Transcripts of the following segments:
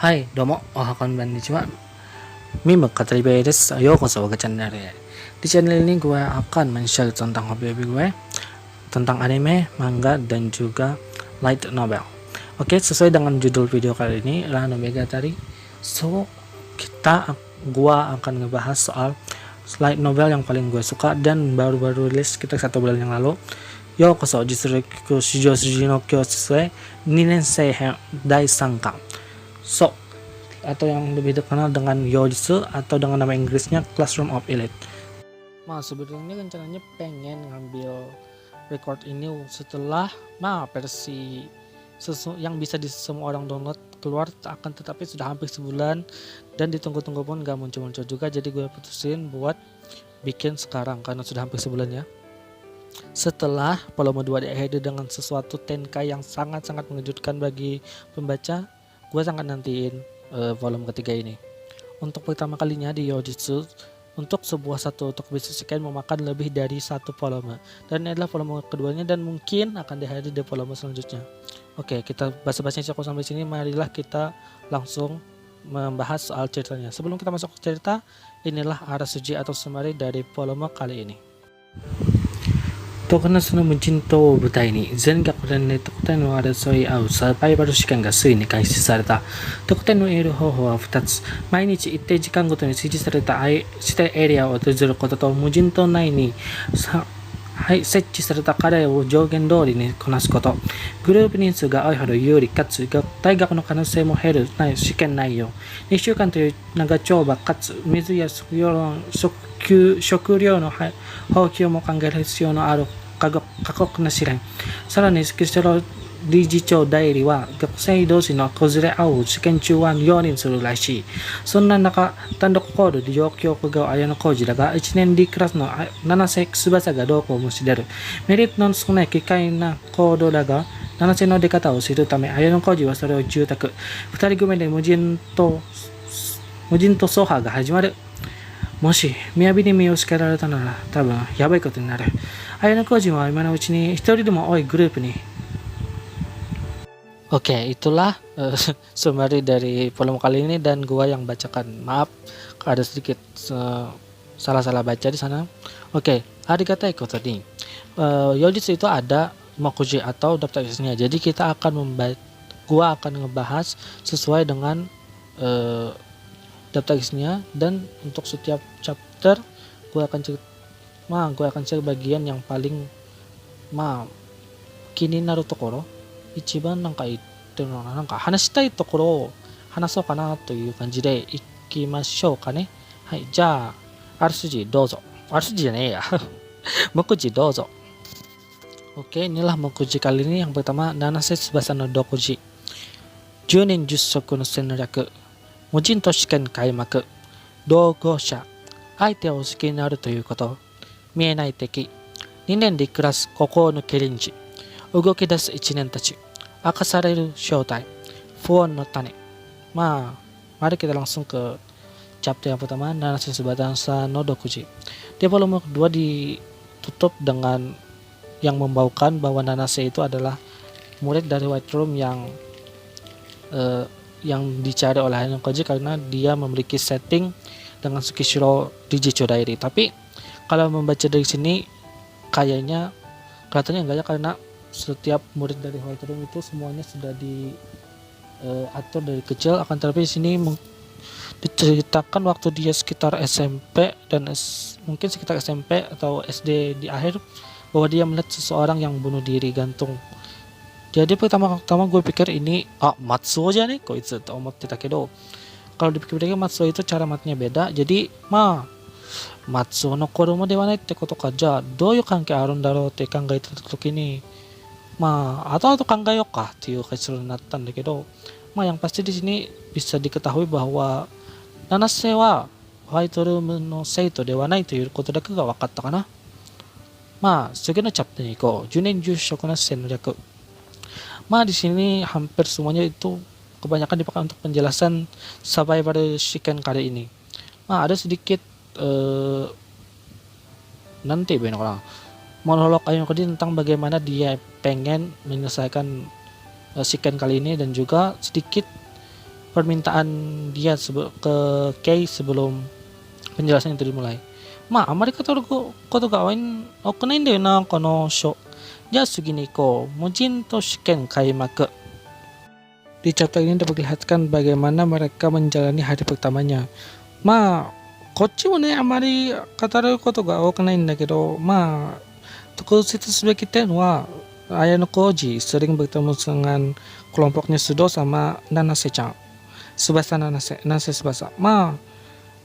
Hai, domo, konbannichiwa. Mimik Katribe desu. Yokoso ke channel ya. Di channel ini gue akan men-share tentang hobi-hobi gue, tentang anime, manga, dan juga light novel. Oke, sesuai dengan judul video kali ini, Rano Megatari. So, gua akan ngebahas soal light novel yang paling gue suka dan baru-baru rilis sekitar 1 bulan yang lalu. Yokoso Jitsuroku Shijou Suji no Kyosue Ninensei Hen Dai Sankan. So, atau yang lebih dikenal dengan Yojutsu atau dengan nama Inggrisnya Classroom of Elite. Sebenarnya rencananya pengen ngambil record ini setelah versi yang bisa di semua orang download keluar, tetapi sudah hampir sebulan dan ditunggu-tunggu pun gak muncul-muncul juga, jadi gue putusin buat bikin sekarang karena sudah hampir sebulan ya. Setelah volume 2 diakhiri dengan sesuatu tenkai yang sangat-sangat mengejutkan bagi pembaca, gue sangat nantiin volume ketiga ini. Untuk pertama kalinya di Yojutsu, untuk sebuah satu untuk bisnis sekian memakan lebih dari 1 volume, dan ini adalah volume keduanya dan mungkin akan dihadir di volume selanjutnya. Oke, kita basa-basi cukup sampai sini. Marilah kita langsung membahas soal ceritanya. Sebelum kita masuk ke cerita, inilah arasuji atau summary dari volume kali ini. 特殊なその無人島を舞台に全学年で得点を争い合うサバイバル試験がついに開始された。得点の得る方法は2つ。毎日一定時間ごとに指示された指定エリアを訪れることと、無人島内に設置された課題を上限通りにこなすこと。グループ人数が多いほど有利かつ大学の可能性も減る試験内容。2週間という長丁場かつ水や食料の放棄も考える必要のある過酷な試練。さらにスキスロ理事長代理は学生同士のこずれ合う試験中は容認するらしい。そんな中、単独行動で状況を伺う綾野浩二らが1年 D クラスの七瀬翼がどうこうもし出る。メリットの少ない奇怪な行動だが、七瀬の出方を知るため綾野浩二はそれを住宅。2人組で無人島走破が始まる。もし雅に身をつけられたなら多分やばいことになる。綾野浩二は今のうちに一人でも多いグループに。Oke, itulah summary dari volume kali ini dan gua yang bacakan. Maaf ada sedikit salah-salah baca di sana. Oke, arigatai koto ni. Yojutsu itu ada mokuji atau daftar isinya. Jadi gua akan ngebahas sesuai dengan daftar isinya, dan untuk setiap chapter gua akan cari bagian yang paling kini naru tokoro, 一番なんか言ってるのはなんか話したいところを話そうかなという感じでいきましょうかね。はい、じゃああらすじどうぞ。あらすじじゃねえや目次どうぞ。 Oke, inilah mokuji kali ini. Yang pertama, Nanase Tsubasa no Dokuji 10年10色の戦略、無人島試験開幕、同行者、相手を好きになるということ、見えない敵、2年で暮らす孤高のケリンジ、動き出す1年たち、明かされる正体、不穏の種。Mari kita langsung ke chapter yang pertama, Nanase Tsubasa no Dokuji. Di volume kedua ditutup dengan yang membaukan bahwa Nanase itu adalah murid dari White Room yang dicari oleh Ayano Koji karena dia memiliki setting dengan Tsukishiro Dijicho Dairi. Tapi kalau membaca dari sini kelihatannya enggak ya, karena setiap murid dari White Room itu semuanya sudah diatur dari kecil. Akan tetapi di sini diceritakan waktu dia sekitar SMP dan mungkin sekitar SMP atau SD di akhir, bahwa dia melihat seseorang yang bunuh diri gantung. Jadi pertama gue pikir ini Matsuo aja nih kok itu omotte kedo. Kalau dipikir-pikir Matsuo itu cara matinya beda. Jadi Matsuo no koromo dewa nai tte koto ka. Ja, dou you kankei aru ndaro tte kangaete ta toki ni atau kangaeyo ka tteいう結論になったんだけど、yang pasti di sini bisa diketahui bahwa Nanase wa White Room no seito dewa nai toいうことだけが分かったかな。次のチャプターに行こう。10年10色の戦略。Di sini hampir semuanya itu kebanyakan dipakai untuk penjelasan survival chicken kali ini. Ada sedikit nanti monolog Ayano Koji tentang bagaimana dia pengen menyelesaikan chicken kali ini, dan juga sedikit permintaan dia ke Kei sebelum penjelasan itu dimulai. Amari koto ga okunain da yo na kono sho. Ja sugi ni iko. Mujinto shiken kaimaku. Di chapter ini dapat dilihatkan bagaimana mereka menjalani hari pertamanya. Kochi mo ne amari kataru koto ga okunain da kedo, tokusetsu subeki ten wa Ayano Koji sering bertemu dengan kelompoknya Sudo sama Nanase-chan. Tsubasa Nanase Tsubasa.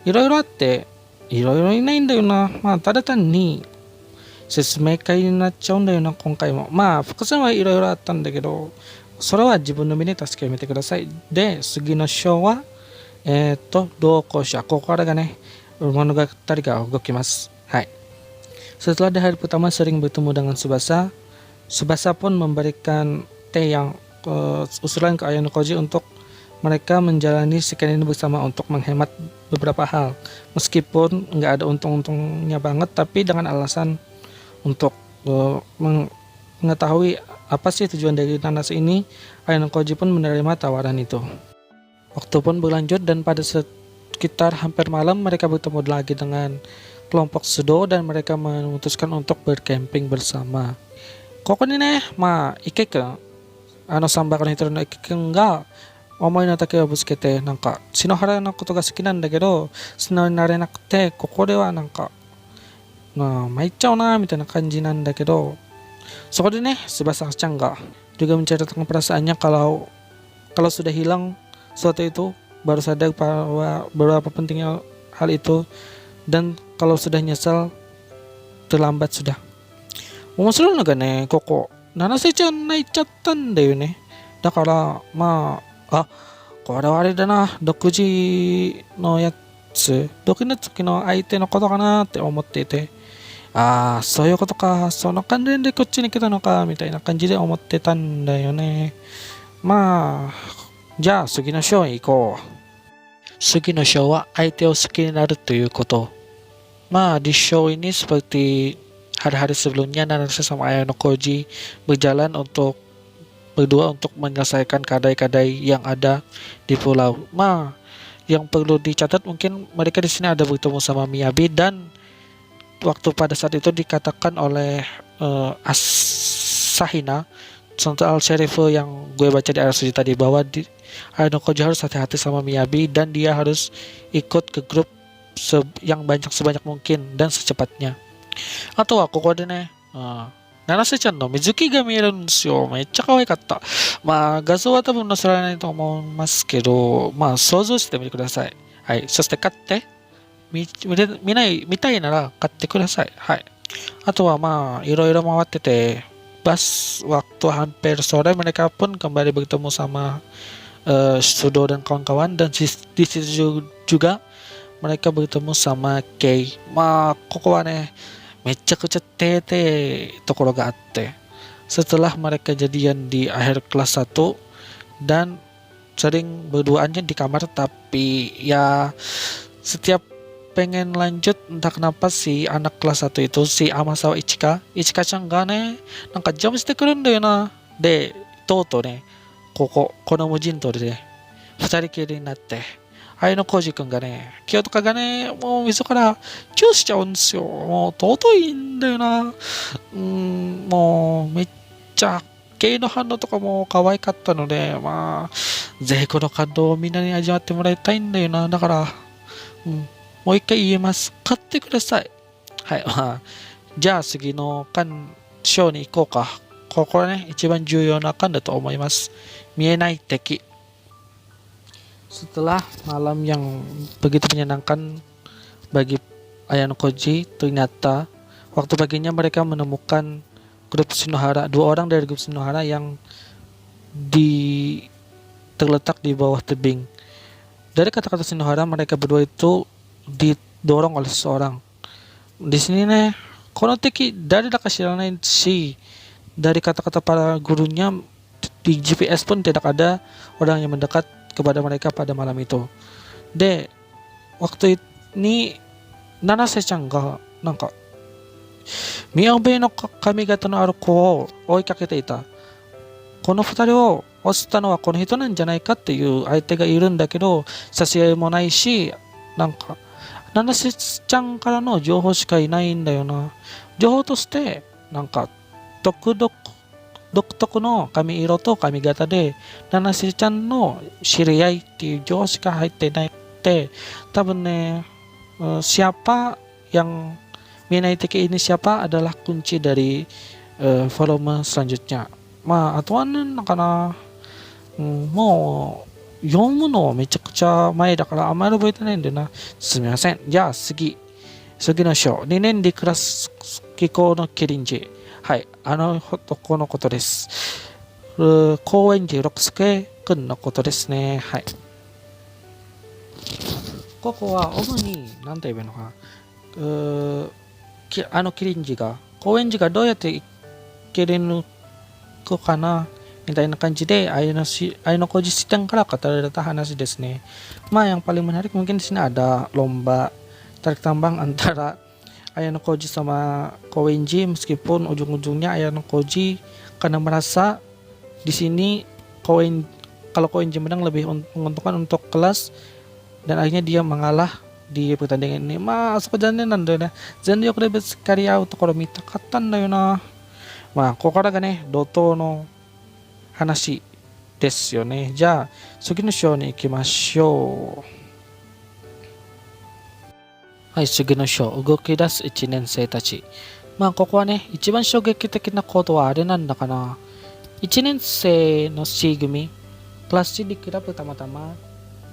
いろいろあって、いろいろいないんだよな。ただ単に説明会になっちゃうんだよな、今回も。伏線はいろいろあったんだけど、それは自分の目で助けを見てください。で、次の章は、同行者。ここからがね、物語が動きます。はい。Setelah di hari pertama sering bertemu dengan Tsubasa, Tsubasa pun memberikan teh yang usulan ke Ayano Koji untuk mereka menjalani sekian ini bersama untuk menghemat beberapa hal. Meskipun nggak ada untung-untungnya banget, tapi dengan alasan untuk mengetahui apa sih tujuan dari Nanase ini, Ayano Koji pun menerima tawaran itu. Waktu pun berlanjut dan pada sekitar hampir malam mereka bertemu lagi dengan kelompok Sudo dan mereka memutuskan untuk bercamping bersama. ここにね、池君、サンバカの一人の池君が思いの丈をぶつけて、篠原のことが好きなんだけど素直になれなくて、ここでは参っちゃうなみたいな感じなんだけど、そこでね、Tsubasa-chanが juga menceritakan perasaannya kalau sudah hilang sesuatu itu, baru sadar bahwa berapa pentingnya hal itu, dan kalau sudah nyesal terlambat sudah. 面白いのがね、ここ七瀬ちゃん泣いちゃったんだよね。だからこれはあれだな、独自のやつ、独の月の相手のことかなって思っていて、そういうことか、その関連でこっちに来たのかみたいな感じで思ってたんだよね。じゃあ次の章へ行こう。次の章は相手を好きになるということ。di show ini seperti hari-hari sebelumnya, Nanase sama Ayano Koji berjalan berdua untuk menyelesaikan kadai-kadai yang ada di pulau. Yang perlu dicatat mungkin mereka di sini ada bertemu sama Miyabi, dan waktu pada saat itu dikatakan oleh Asahina soal sheriff yang gue baca di RSJ tadi, bahwa Ayano Koji harus hati-hati sama Miyabi dan dia harus ikut ke grup yang sebanyak mungkin dan secepatnya. あとはここでね、七瀬ちゃんの水着が見えるんですよ。めっちゃ可愛かった。画像は多分載せられないと思いますけど、想像してみてください。はい。そして買って、見たいなら買ってください。はい。あとはいろいろ回ってて、pas waktu hampir sore mereka pun kembali bertemu sama Sudo dan kawan-kawan, dan di situ juga mereka bertemu sama Kei. ここはね、めちゃくちゃところがあって、setelah mereka jadian di akhir kelas 1 dan sering berduaannya di kamar, tapi ya setiap pengen lanjut, entah kenapa si anak kelas 1 itu, si Amasawa Ichika-chan がね、邪魔してくるんだよな。で、とうとうね、この無人島でね、二人きりになって、Ayano Koji 君がね、清とかがね、もう溝からチューしちゃうんですよ。もう尊いんだよな。もうめっちゃゲイの反応とかも可愛かったので、ぜひこの感動をみんなに味わってもらいたいんだよな。だから、もう一回言えます。買ってください。はい。じゃあ次の章に行こうか。ここはね、一番重要な巻だと思います。見えない敵。Setelah malam yang begitu menyenangkan bagi Ayano Koji, ternyata waktu paginya mereka menemukan grup Shinohara, 2 orang dari grup Shinohara yang terletak di bawah tebing. Dari kata-kata Shinohara, mereka berdua itu didorong oleh seseorang. Di sini nih, kono teki dari dakashiranai shi, dari kata-kata para gurunya di GPS pun tidak ada orang yang mendekat kepada mereka pada malam itu. Waktu ini Nanase-chan ga Miyabe no kamigata no aru ko o oikakete ita. この2人を押したのはこの人なんじゃないかっていう相手がいるんだけど、差し合いもないし、なんか、七瀬ちゃんからの情報しかいないんだよな。情報として、なんか、独特の髪色と髪型で、七瀬ちゃんの知り合いっていう情報しか入っていなくて、多分ね、siapa yang Minaitake ini siapa adalah kunci dari volume selanjutnya. まあ、あとはね、なんかな、もう、読むのめちゃくちゃ前だからあまり覚えてないんだよな。すみません。じゃあ次の章。2年でクラス機構のキリンジ。はい、あの男のことです。高円寺六助くんのことですね。はい。ここは主に、なんて言えばいいのかな。キリンジが、高円寺がどうやって行けれるのかなみたいな感じでAyano Koji Sidangから語られた話ですね。まあyang paling menarik mungkin di sini ada lomba tarik tambang antara Ayano Koji sama Kowenji, meskipun ujung-ujungnya Ayano Koji karena merasa di sini kalau Kowenji menang lebih menguntungkan untuk kelas, dan akhirnya dia mengalah di pertandingan ini. Maあそこ残念なんだよね。全力でぶつかり合うところ見たかったんだよな。まあここからがね、怒涛の話ですよね。じゃあ次の章に行きましょう。はい、次の章、動き出す1年生たち。まあここはね、一番衝撃的なことはあれなんだかな。1年生の C 組、クラス C に比べたまたま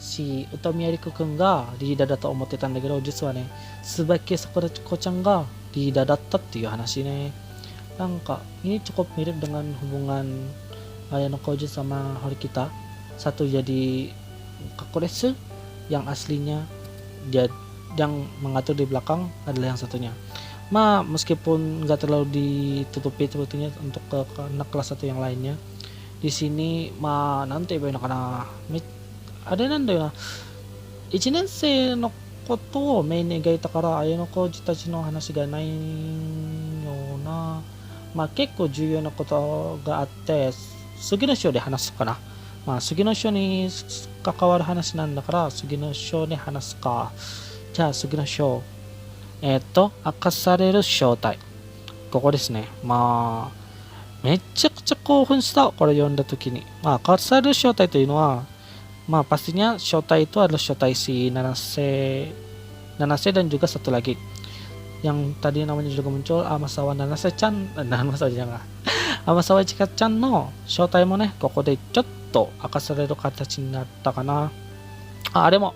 si Utami Ariko くんがリーダーだと思ってたんだけど、実はね、Tsubaki Sakurakoちゃんがリーダーだったっていう話ね。なんかini cukup mirip dengan hubungan Ayano Koji sama Horikita. Satu jadi kakuretsu, yang aslinya dia yang mengatur di belakang adalah yang satunya. Meskipun nggak terlalu ditutupi sebetulnya untuk ke anak kelas satu yang lainnya. Di sini nanti banyak karena ada なんだよな、1年生のことをメインに描いたから綾小路たちの話がないような。結構重要なことがあって次の章で話すかな。次の章に関わる話なんだから次の章で話すか。じゃあ次の章、明かされる正体、ここですね。めちゃくちゃ興奮した、これ読んだ時に。明かされる正体というのはpastinya Shota itu adalah Shota si Nanase dan juga satu lagi yang tadi namanya juga muncul, Amasawa Nanase-chan, Amasawa jangan Amasawa Chika-chan no Shota mo ne koko de chotto akasareru katachi ni natta kana. でも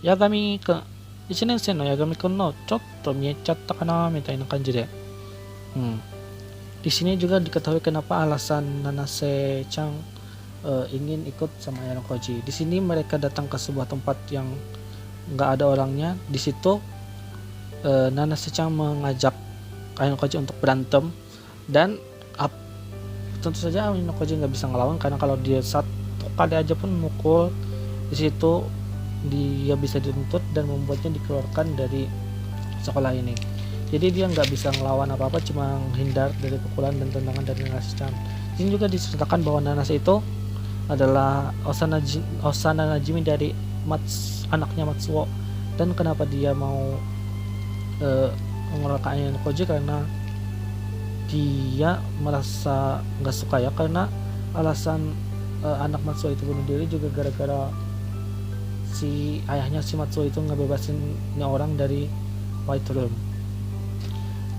Yagami くん、1年生のYagami くんのちょっと見えちゃったかなみたいな感じで、di sini juga diketahui kenapa alasan Nanase-chan ingin ikut sama Ayano Koji. Di sini mereka datang ke sebuah tempat yang nggak ada orangnya. Di situ Nanase-chan mengajak Ayano Koji untuk berantem, dan tentu saja Ayano Koji nggak bisa ngelawan karena kalau dia satu kali aja pun mukul di situ dia bisa dituntut dan membuatnya dikeluarkan dari sekolah ini. Jadi dia nggak bisa ngelawan apa-apa, cuma menghindar dari pukulan dan tendangan dari Nanase-chan. Ini juga diceritakan bahwa Nanase itu adalah Osana Najimi dari anaknya Matsuo, dan kenapa dia mau mengeluarkan Ayano Koji karena dia merasa nggak suka ya, karena alasan anak Matsuo itu bunuh diri juga gara-gara si ayahnya si Matsuo itu ngebebasin orang dari White Room.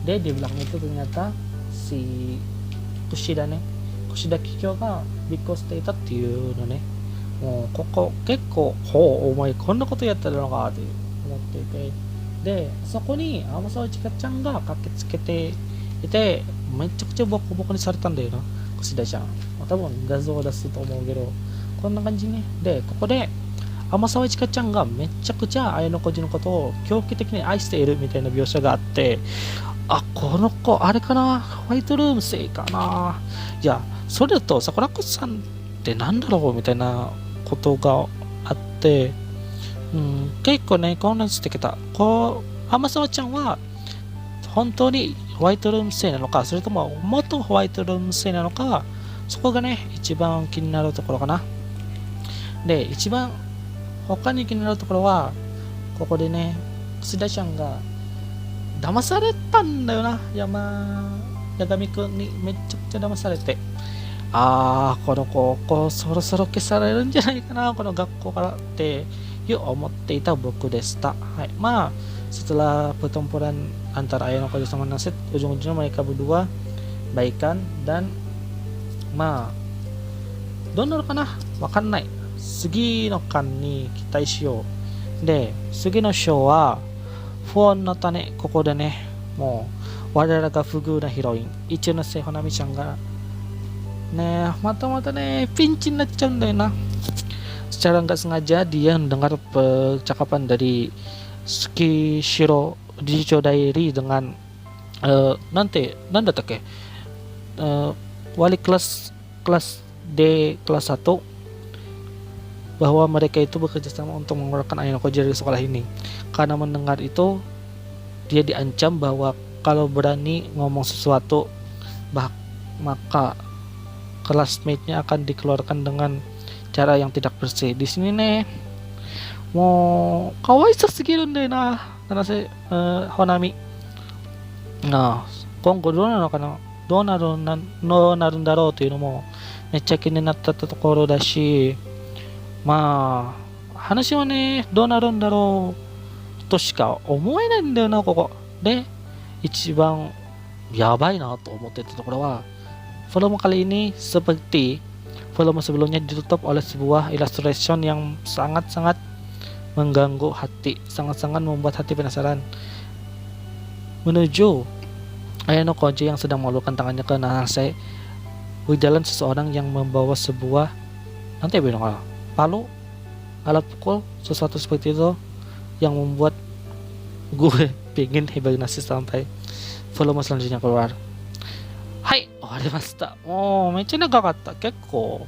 Dia di belakang itu ternyata si Kushida Kikyo が尾行していたっていうのね。もうここ結構お前こんなことやってるのかって思っていて、でそこに天沢千佳ちゃんが駆けつけていて、めちゃくちゃボコボコにされたんだよな、越田ちゃん。多分画像を出すと思うけど、こんな感じね。でここで天沢千佳ちゃんがめちゃくちゃ綾小路のことを狂気的に愛しているみたいな描写があって、この子あれかな、ホワイトルーム生かな、いやそれだと桜子さんってなんだろうみたいなことがあって、結構ね混乱してきた。天沢ちゃんは本当にホワイトルーム生なのか、それとも元ホワイトルーム生なのか、そこがね、一番気になるところかな。で、一番他に気になるところは、ここでね、須田ちゃんが騙されたんだよな。八神くんにめっちゃくちゃ騙されて。この高校そろそろ消されるんじゃないかな、この学校からって思っていた僕でした。Hai, setelah pertempuran antara Ayano Koji sama Nasid, ujung-ujungnya mereka berdua baikan dan どうなるかなわかんない。次の巻に期待しよう。で、次の章は不穏の種。ここでね、もう我らが不遇なヒロイン一ノ瀬ほなみちゃんがね、またねピンチになっちゃうんだよな。Secara nggak sengaja dia mendengar percakapan dari Tsukishiro Digital Diary dengan nanti nanda tak wali kelas D kelas 1 bahwa mereka itu bekerja sama untuk mengeluarkan Ayano Koji dari sekolah ini. Karena mendengar itu, dia diancam bahwa kalau berani ngomong sesuatu maka classmate-nya akan dikeluarkan dengan cara yang tidak bersih. Di sini nih, mau kawaii sugiruんだよな、Nanase Honami. Nah, 今後どうなるのかな、どうなるんだろうというのもめっちゃ気になったところだし、話はね、どうなるんだろうとしか思えないんだよな、ここ。で、一番やばいなと思ってたところは、volume kali ini seperti volume sebelumnya ditutup oleh sebuah illustration yang sangat-sangat mengganggu hati, sangat-sangat membuat hati penasaran menuju Ayano Koji yang sedang mengulurkan tangannya ke Nanase. Berjalan seseorang yang membawa sebuah palu, alat pukul, sesuatu seperti itu yang membuat gue pengen hibernasi sampai volume selanjutnya keluar. Hai, owarimashita. Mecha nagakatta. Kekko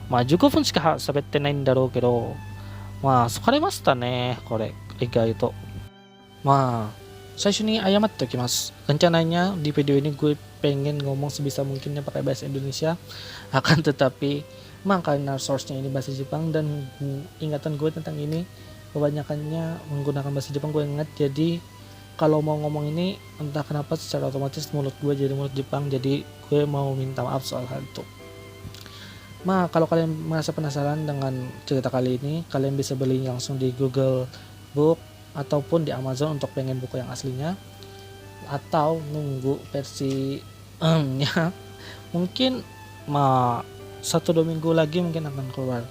15分しか喋ってないんだろうけど、疲れましたね、これ意外と。最初に謝っておきます。Rencananya di video ini gue pengen ngomong sebisa mungkinnya pakai bahasa Indonesia, akan tetapi karena source-nya ini bahasa Jepang dan ingatan gue tentang ini kebanyakannya menggunakan bahasa Jepang, gue ingat. Jadi kalau mau ngomong ini entah kenapa secara otomatis mulut gue jadi mulut Jepang, jadi gue mau minta maaf soal hal itu. Kalau kalian merasa penasaran dengan cerita kali ini, kalian bisa beli langsung di Google Book ataupun di Amazon untuk pengen buku yang aslinya, atau nunggu versi nya mungkin 1-2 minggu lagi mungkin akan keluar.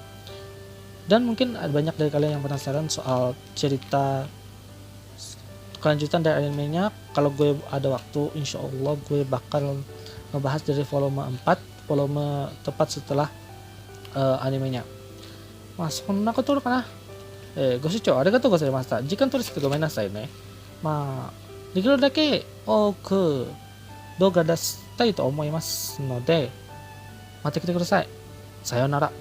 Dan mungkin ada banyak dari kalian yang penasaran soal cerita kelanjutan dari animenya. Kalau gue ada waktu, insya Allah gue bakal ngebahas dari volume 4, volume tepat setelah animenya. そんなことかな。ご視聴ありがとうございました。時間取りすぎてごめんなさいね。できるだけ多く動画出したいと思いますので、待ってきてください。さようなら。